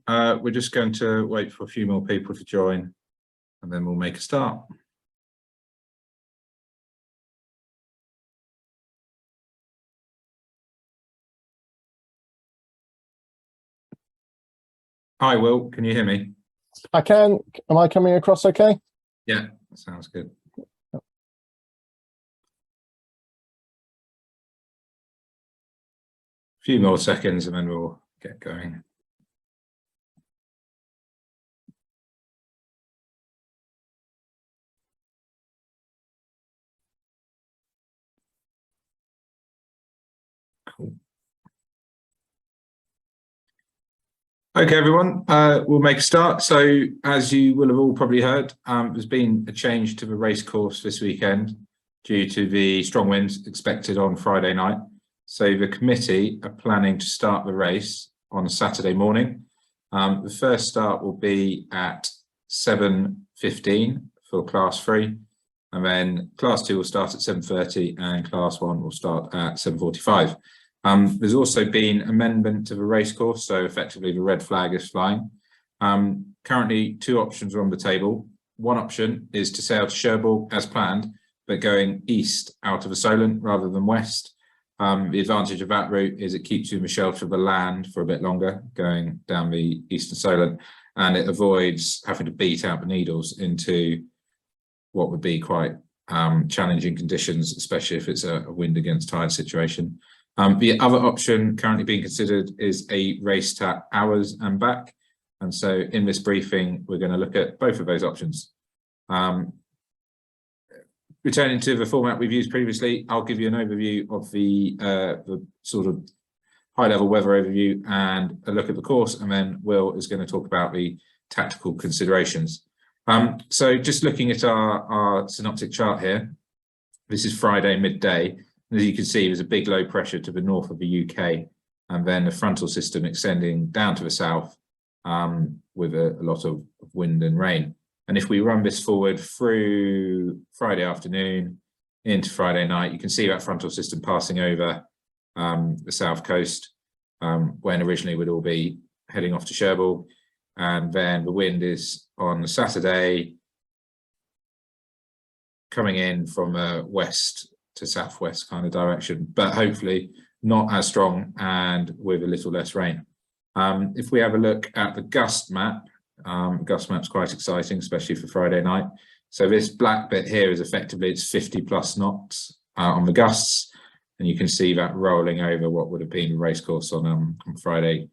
morning. We're just going to wait for a few more people to join and then we'll make a start. Hi, Will. Can you hear me? I can. Am I coming across okay? Yeah, that sounds good. A few more seconds and then we'll get going. Cool. Okay, everyone, we'll make a start. So as you will have all probably heard, there's been a change to the race course this weekend due to the strong winds expected on Friday night. So the committee are planning to start the race on Saturday morning. The first start will be at 7:15 for class 3, and then class 2 will start at 7:30 and class 1 will start at 7:45. There's also been amendment to the race course, so effectively the red flag is flying. Currently, 2 options are on the table. One option is to sail to Cherbourg as planned, but going east out of the Solent rather than west. The advantage of that route is it keeps you in the shelter of the land for a bit longer, going down the eastern Solent, and it avoids having to beat out the Needles into what would be quite challenging conditions, especially if it's a wind against tide situation. The other option currently being considered is a race to hours and back. And so in this briefing, we're going to look at both of those options. Returning to the format we've used previously, I'll give you an overview of the sort of high-level weather overview and a look at the course, and then Will is going to talk about the tactical considerations. So just looking at our synoptic chart here, this is Friday midday. As you can see, there's a big low pressure to the north of the UK, and then a frontal system extending down to the south with a lot of wind and rain. And if we run this forward through Friday afternoon into Friday night, you can see that frontal system passing over the south coast when originally we'd all be heading off to Cherbourg. And then the wind is on Saturday coming in from a west to southwest kind of direction, but hopefully not as strong and with a little less rain. If we have a look at the Gust Map, Gust Map's quite exciting, especially for Friday night. So this black bit here is effectively it's 50+ knots on the gusts, and you can see that rolling over what would have been a race course on Friday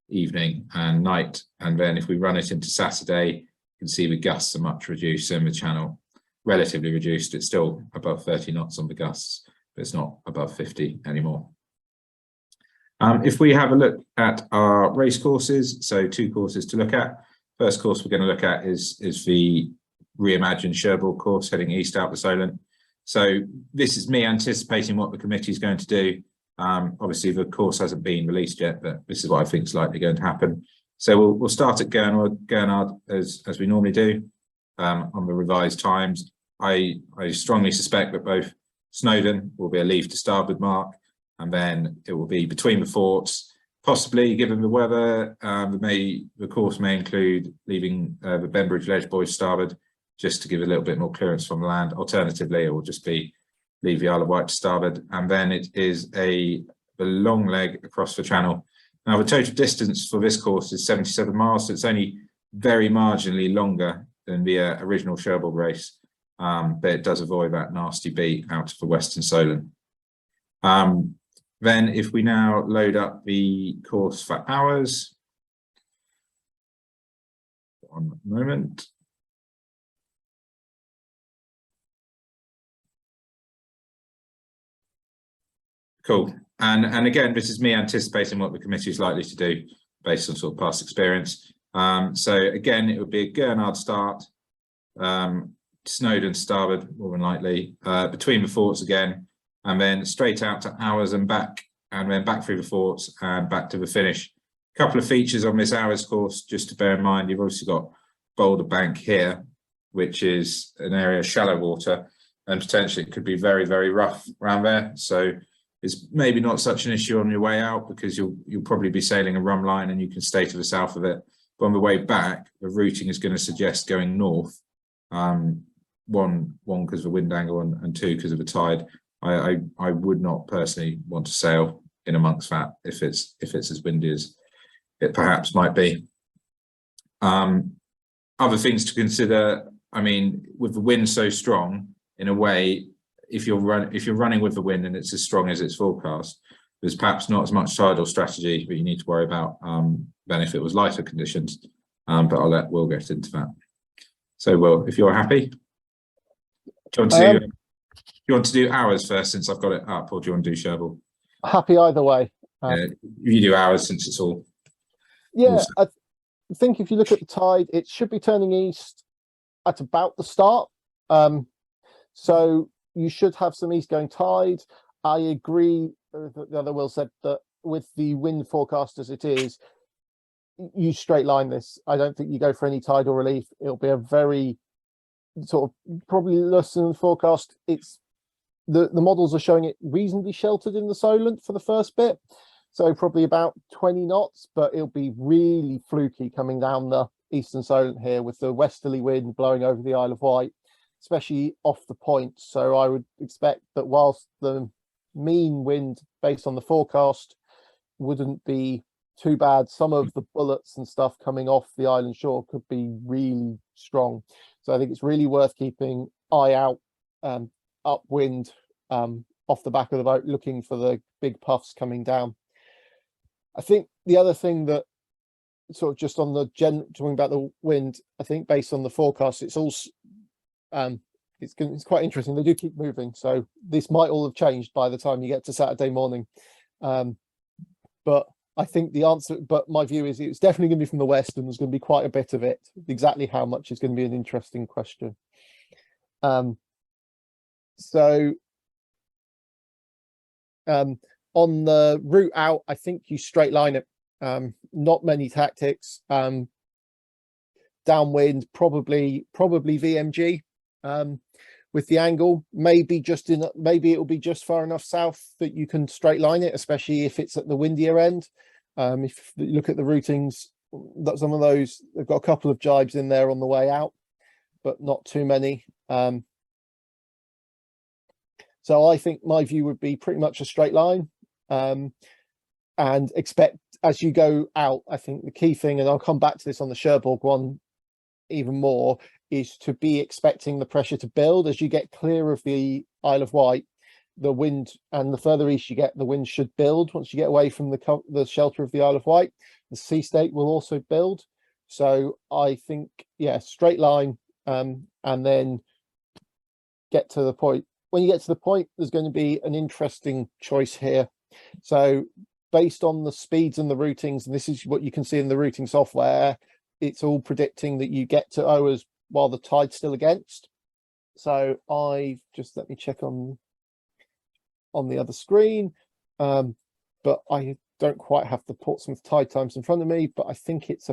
evening and night. And then if we run it into Saturday, you can see the gusts are much reduced in the channel. Relatively reduced, it's still above 30 knots on the gusts, but it's not above 50 anymore. If we have a look at our race courses, so 2 courses to look at. First course we're going to look at is the reimagined Cherbourg course heading east out the Solent. So this is me anticipating what the committee is going to do. Obviously the course hasn't been released yet, but this is what I think is likely going to happen. So we'll start at Gurnard as we normally do on the revised times. I strongly suspect that both Snowdon will be a leave to starboard mark, and then it will be between the forts. Possibly, given the weather, the course may include leaving the Bembridge Ledge Buoy starboard, just to give a little bit more clearance from the land. Alternatively, it will just be leave the Isle of Wight to starboard, and then it is the long leg across the channel. Now, the total distance for this course is 77 miles, so it's only very marginally longer than the original Cherbourg race. But it does avoid that nasty beat out of the western Solent. Then if we now load up the course for hours, one moment. Cool. And again, this is me anticipating what the committee is likely to do based on sort of past experience. So again, it would be a Gurnard start. Snowdon starboard, more than likely, between the forts again, and then straight out to hours and back, and then back through the forts and back to the finish. A couple of features on this hours course, just to bear in mind. You've obviously got Boulder Bank here, which is an area of shallow water, and potentially it could be very, very rough around there. So It's maybe not such an issue on your way out because you'll probably be sailing a run line and you can stay to the south of it. But on the way back, the routing is going to suggest going north. One because of the wind angle and two because of the tide. I would not personally want to sail in amongst that if it's as windy as it perhaps might be. Other things to consider. I mean, with the wind so strong, in a way, if you're running with the wind and it's as strong as it's forecast, there's perhaps not as much tidal strategy that you need to worry about than if it was lighter conditions. But I'll let Will get into that. So, Will, if you're happy, do you want to do hours first since I've got it up, or do you want to do Cherbourg? Happy either way. You do hours since it's all. Yeah, I think if you look at the tide, it should be turning east at about the start. So you should have some east going tide. I agree with the other Will said that with the wind forecast as it is, you straight line this. I don't think you go for any tidal relief. It'll be a very sort of probably less than the forecast. It's the models are showing it reasonably sheltered in the Solent for the first bit. So probably about 20 knots, but it'll be really fluky coming down the eastern Solent here with the westerly wind blowing over the Isle of Wight, especially off the point. So I would expect that whilst the mean wind based on the forecast wouldn't be too bad, some of the bullets and stuff coming off the island shore could be really strong. So I think it's really worth keeping eye out upwind off the back of the boat, looking for the big puffs coming down. I think the other thing that sort of just on the talking about the wind, I think based on the forecast, it's also it's quite interesting. They do keep moving, so this might all have changed by the time you get to Saturday morning. But I think the answer, but my view is it's definitely going to be from the west, and there's going to be quite a bit of it. Exactly how much is going to be an interesting question. On the route out, I think you straight line it. Not many tactics. Downwind, probably VMG. With the angle, maybe it'll be just far enough south that you can straight line it, especially if it's at the windier end. If you look at the routings, that some of those, they've got a couple of jibes in there on the way out, but not too many. So I think my view would be pretty much a straight line, and expect as you go out. I think the key thing, and I'll come back to this on the Cherbourg one even more, is to be expecting the pressure to build as you get clear of the Isle of Wight. The wind, and the further east you get, the wind should build. Once you get away from the shelter of the Isle of Wight, the sea state will also build. So I think, yeah, straight line, and then get to the point. When you get to the point, there's going to be an interesting choice here. So based on the speeds and the routings, and this is what you can see in the routing software, it's all predicting that you get to Oars while the tide's still against. So let me check on the other screen, but I don't quite have the Portsmouth tide times in front of me, but I think it's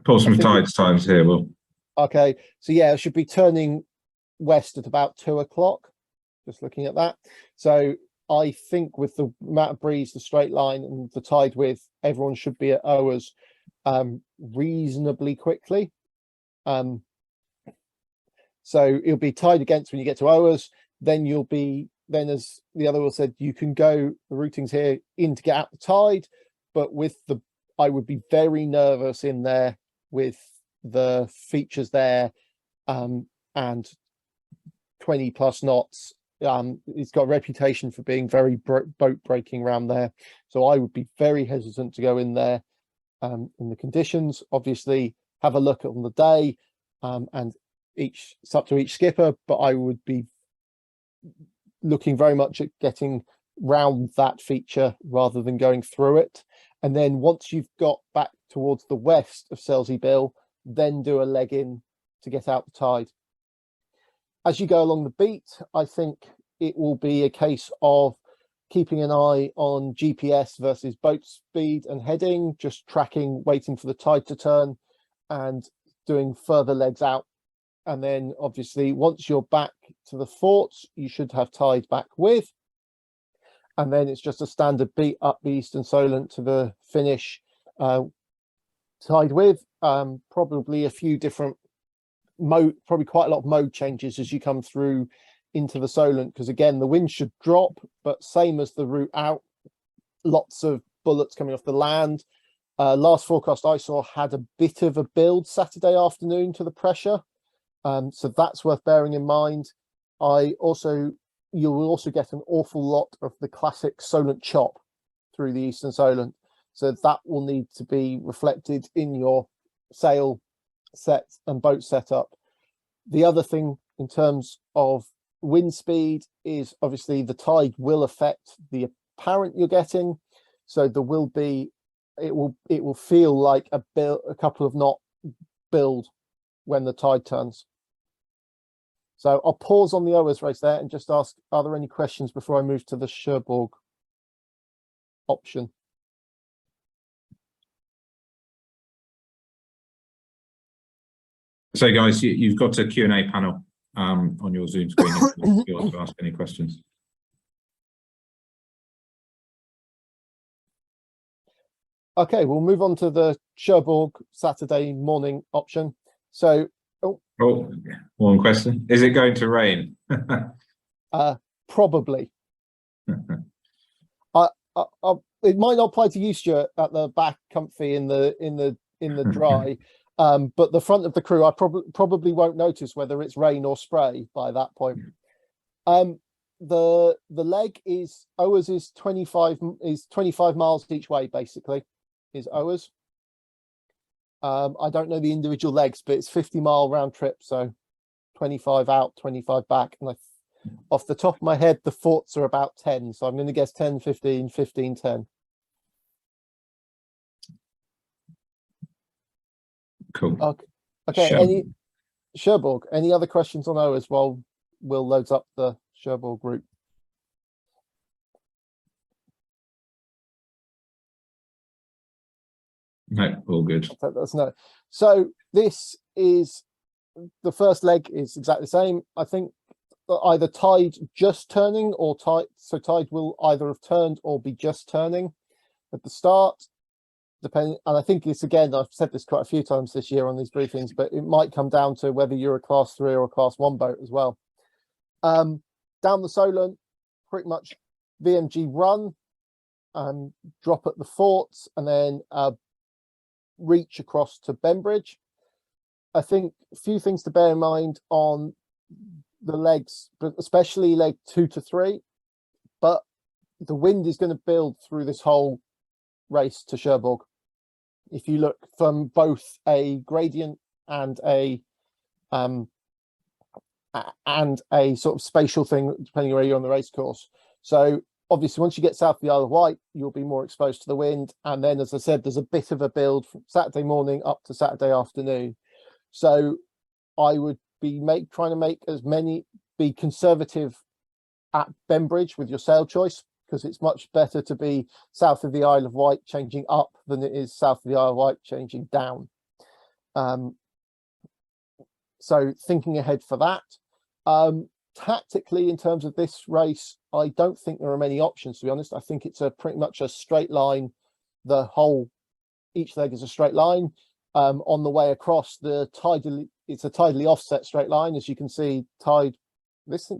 Portsmouth tides here, Will. Okay, so yeah, it should be turning west at about 2 o'clock. Just looking at that. So I think with the amount of breeze, the straight line, and the tide width, everyone should be at Oars reasonably quickly. So it'll be tide against when you get to Oars. Then as the other Will said, you can go the routings here in to get out the tide, but I would be very nervous in there with the features there, and 20 plus knots. It's got a reputation for being very boat breaking around there, so I would be very hesitant to go in there in the conditions. Obviously have a look on the day, and it's up to each skipper, but I would be looking very much at getting round that feature rather than going through it. And then once you've got back towards the west of Selsey Bill, then do a leg in to get out the tide. As you go along the beat, I think it will be a case of keeping an eye on GPS versus boat speed and heading, just tracking, waiting for the tide to turn and doing further legs out and then obviously once you're back to the forts, you should have tide back with, and then it's just a standard beat up the eastern Solent to the finish, tide with, probably a few different mode, probably quite a lot of mode changes as you come through into the Solent, because again the wind should drop, but same as the route out, lots of bullets coming off the land. Last forecast I saw had a bit of a build Saturday afternoon to the pressure, so that's worth bearing in mind. You will also get an awful lot of the classic Solent chop through the eastern Solent, so that will need to be reflected in your sail set and boat setup. The other thing in terms of wind speed is obviously the tide will affect the apparent you're getting, so there will be, it will feel like a couple of knot build when the tide turns. So I'll pause on the Owers race there and just ask, are there any questions before I move to the Cherbourg option? So guys, you've got a Q&A panel on your Zoom screen if you want to ask any questions. Okay, we'll move on to the Cherbourg Saturday morning option. So, One question. Is it going to rain? probably. It might not apply to you, Stuart, at the back comfy in the dry, but the front of the crew, I probably won't notice whether it's rain or spray by that point. The leg is Owers is 25 miles each way, basically, is Owers. I don't know the individual legs, but it's 50-mile round trip, so 25 out, 25 back, and off the top of my head the forts are about 10, so I'm going to guess 10, 15, 15, 10. Cool. Okay. Cherbourg, any other questions on Owers while Will loads up the Cherbourg route? No, all good. That's no. So this is the first leg is exactly the same. I think either tide just turning or tide will either have turned or be just turning at the start, depending. And I think it's, again, I've said this quite a few times this year on these briefings, but it might come down to whether you're a class 3 or a class 1 boat as well. Down the Solent, pretty much VMG run, drop at the forts, and then reach across to Bembridge. I think a few things to bear in mind on the legs, but especially leg 2 to 3, but the wind is going to build through this whole race to Cherbourg. If you look from both a gradient and a sort of spatial thing, depending where you're on the race course. So obviously, once you get south of the Isle of Wight, you'll be more exposed to the wind. And then, as I said, there's a bit of a build from Saturday morning up to Saturday afternoon. So I would be trying to be conservative at Bembridge with your sail choice, because it's much better to be south of the Isle of Wight changing up than it is south of the Isle of Wight changing down. So thinking ahead for that. Tactically, in terms of this race, I don't think there are many options, to be honest. I think it's pretty much a straight line. Each leg is a straight line. On the way across, it's a tidally offset straight line. As you can see, tide, this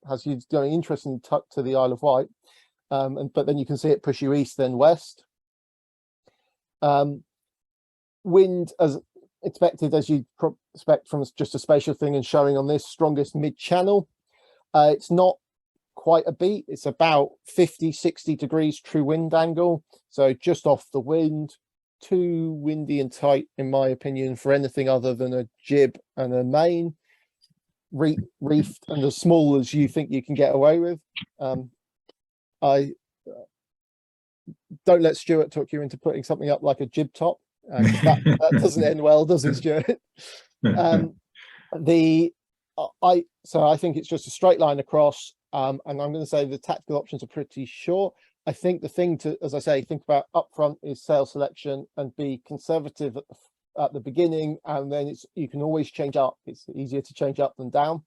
has you going interesting tuck to the Isle of Wight, but then you can see it push you east then west. Wind, as expected, as you'd expect from just a spatial thing and showing on this, strongest mid-channel. It's not quite a beat, it's about 50-60 degrees true wind angle, so just off the wind. Too windy and tight, in my opinion, for anything other than a jib and a main. Reefed and as small as you think you can get away with. I don't let Stuart talk you into putting something up like a jib top. That doesn't end well, does it, Stuart? So I think it's just a straight line across, and I'm going to say the tactical options are pretty short. I think the thing to, as I say, think about up front is sail selection and be conservative at the beginning, and then you can always change up. It's easier to change up than down.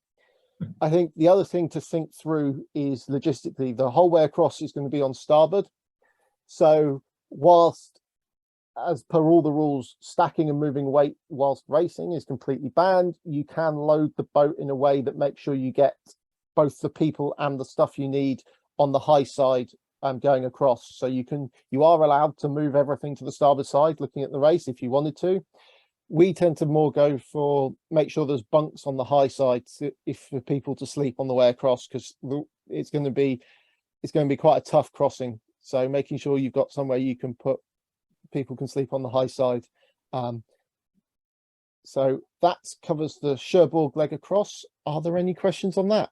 I think the other thing to think through is logistically, the whole way across is going to be on starboard. So whilst, as per all the rules, stacking and moving weight whilst racing is completely banned, you can load the boat in a way that makes sure you get both the people and the stuff you need on the high side going across. So you are allowed to move everything to the starboard side looking at the race if you wanted to. We tend to more go for make sure there's bunks on the high side for people to sleep on the way across, because it's going to be quite a tough crossing. So making sure you've got somewhere you can put people can sleep on the high side. So that covers the Cherbourg leg across. Are there any questions on that?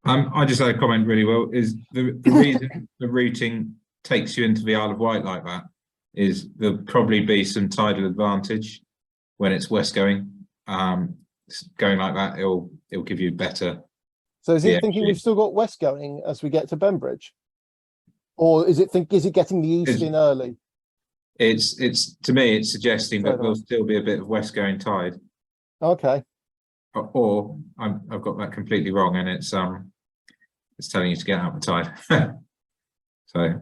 I just had a comment really well, is the reason the routing takes you into the Isle of Wight like that is there'll probably be some tidal advantage when it's west going. Going like that, it'll give you better. So is it thinking we've still got west going as we get to Bembridge? Or is it getting the east in early? It's to me, it's suggesting that there'll still be a bit of west going tide. Okay. Or I've got that completely wrong, and it's telling you to get out the tide. So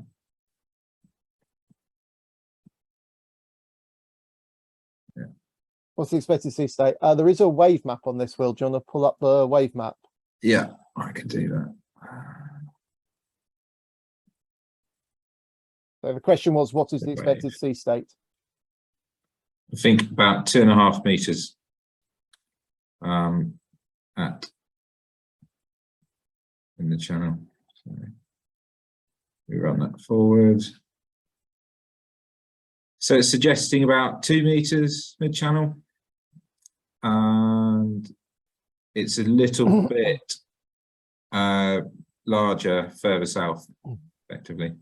yeah. What's the expected sea state? There is a wave map on this, Will. Do you want to pull up the wave map? Yeah, I can do that. So the question was, what is the expected sea state? I think about 2.5 meters in the channel. So we run that forward. So it's suggesting about 2 meters mid-channel, and it's a little bit larger further south, effectively.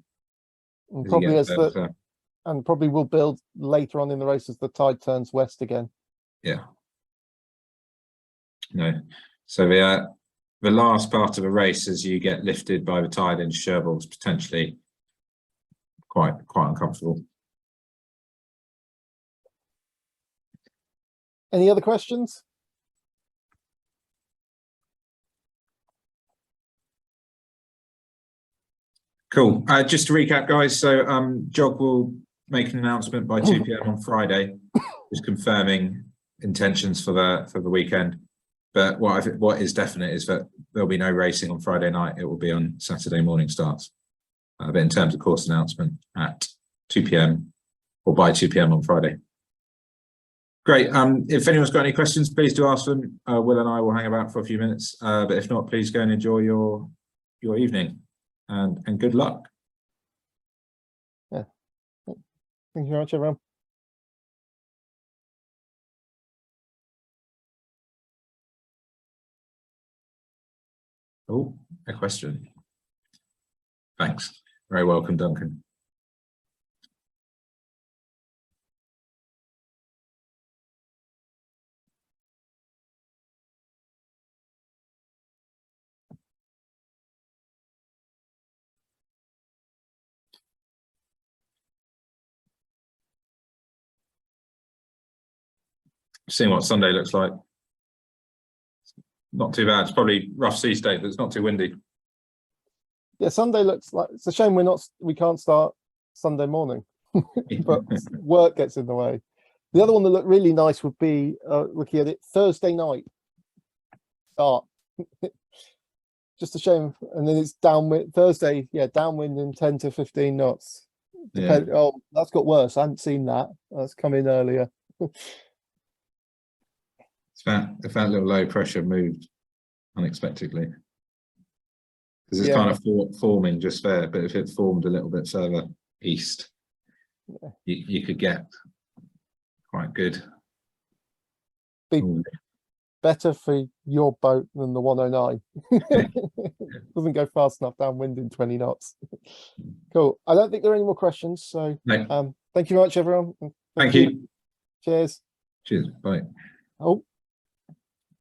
And probably will build later on in the race as the tide turns west again. Yeah. No. So the last part of the race, as you get lifted by the tide into Cherbourg, is potentially quite uncomfortable. Any other questions? Cool. Just to recap, guys. So Jog will make an announcement by 2 p.m. on Friday, just confirming intentions for the weekend. But what is definite is that there'll be no racing on Friday night. It will be on Saturday morning starts. But in terms of course announcement at 2 p.m. or by 2 p.m. on Friday. Great. If anyone's got any questions, please do ask them. Will and I will hang about for a few minutes. But if not, please go and enjoy your evening. And good luck. Yeah. Thank you very much, everyone. Oh, a question. Thanks. Very welcome, Duncan. Seeing what Sunday looks like. Not too bad. It's probably rough sea state, but it's not too windy. Yeah, Sunday looks like it's a shame we can't start Sunday morning, but work gets in the way. The other one that looked really nice would be looking at it Thursday night start. Just a shame, and then it's downwind Thursday. Yeah, downwind in 10 to 15 knots. Yeah. Oh, that's got worse. I hadn't seen that. That's come in earlier. If that little low pressure moved unexpectedly, because it's kind of forming just there, but if it formed a little bit further east, you could get quite good. Be better for your boat than the 109. Doesn't go fast enough downwind in 20 knots. Cool. I don't think there are any more questions. So no. Thank you very much, everyone. Thank you. Cheers. Cheers. Bye. Oh.